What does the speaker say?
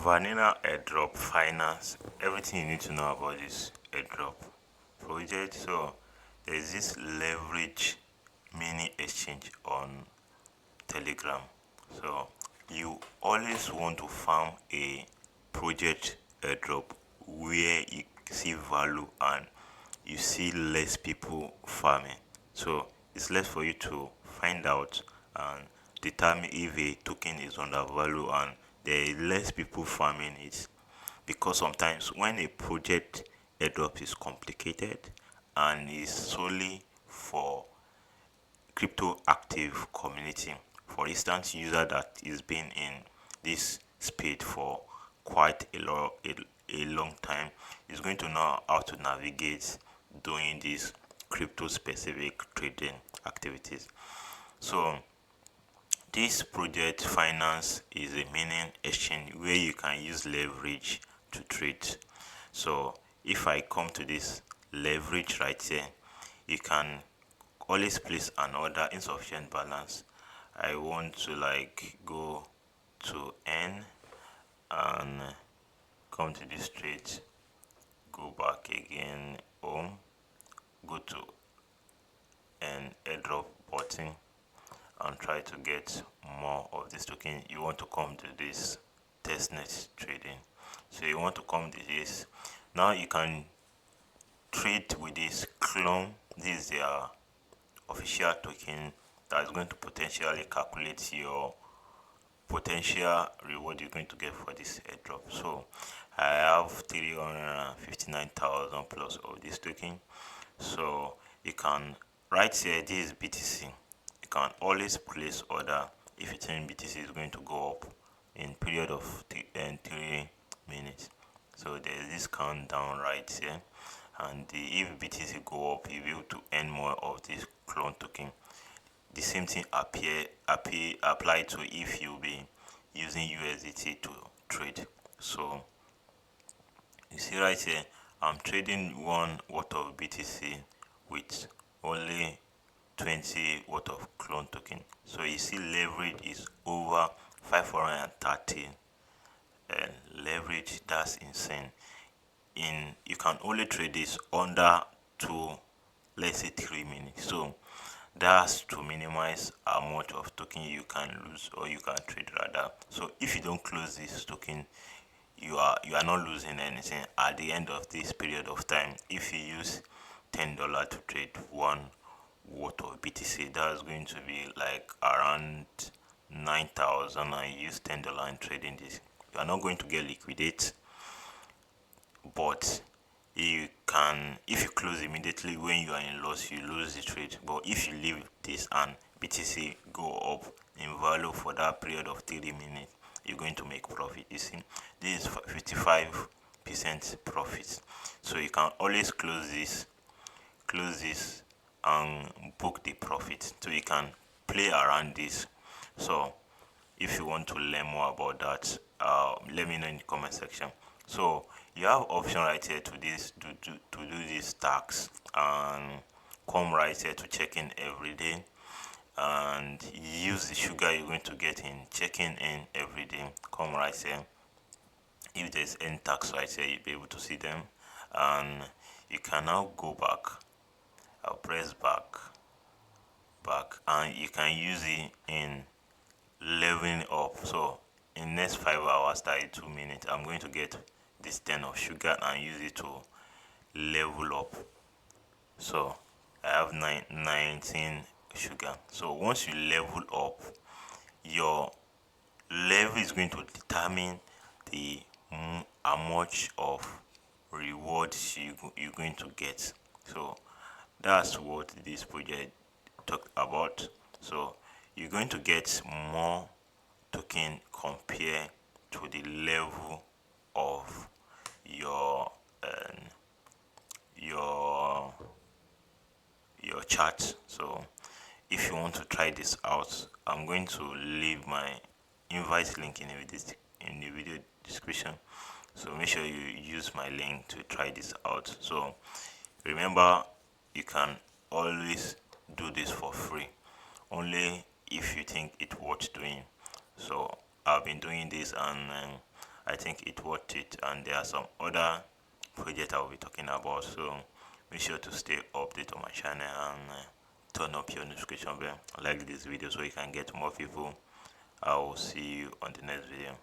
Vanilla airdrop finance, everything you need to know about this airdrop project. So there's this leverage mini exchange on Telegram. So you always want to farm a project airdrop where you see value and you see less people farming. So it's less for you to find out and determine if a token is undervalued and there is less people farming it, because sometimes when a project airdrop is complicated and is solely for crypto active community, for instance user that is been in this space for quite a long time, is going to know how to navigate doing these crypto specific trading activities. So this project finance is a mini exchange where you can use leverage to trade. So if I come to this leverage right here, you can always place an order insufficient balance. I want to like go to N and come to this trade, go back again home, go to an airdrop button and try to get more of this token. You want to come to this testnet trading. So you want to come to this. Now you can trade with this clone. This is their official token that is going to potentially calculate your potential reward you're going to get for this airdrop. So I have 359,000 plus of this token. So you can, right here, this is BTC. You can always place order if you think BTC is going to go up in period of 3 minutes. So there's this countdown right here, and if BTC go up, you'll be able to earn more of this clone token. The same thing apply to if you be using USDT to trade. So you see right here, I'm trading 1 worth of BTC with only 20 worth of clone token. So you see leverage is over 530 leverage. That's insane. In you can only trade this under 2, let's say 3 minutes. So that's to minimize how much of token you can lose or you can trade rather. So if you don't close this token, you are not losing anything at the end of this period of time. If you use $10 to trade 1 worth of BTC, that's going to be like around 9,000, and you use $10 in trading this. You are not going to get liquidate, but you can, if you close immediately when you are in loss, you lose the trade. But if you leave this and BTC go up in value for that period of 3 minutes, you're going to make profit. You see, this is 55% profit. So you can always close this and book the profit, so you can play around this. So if you want to learn more about that, let me know in the comment section. So you have option right here to do this tax, and come right here to check in every day and use the sugar you're going to get in checking in every day. Come right here. If there's any tax right here, you'll be able to see them, and you can now go back. I'll press back, and you can use it in leveling up. So in next 5 hours, 32 minutes, I'm going to get this 10 of sugar and use it to level up. So I have 19 sugar. So once you level up, your level is going to determine the how much of rewards you're going to get. So that's what this project talked about. So you're going to get more token compared to the level of your your your chart. So if you want to try this out, I'm going to leave my invite link in the video description. So make sure you use my link to try this out. So remember, you can always do this for free, only if you think it's worth doing. So I've been doing this, and I think it's worth it, and there are some other projects I will be talking about. So make sure to stay updated on my channel and turn up your notification bell. Like this video so you can get more people. I will see you on the next video.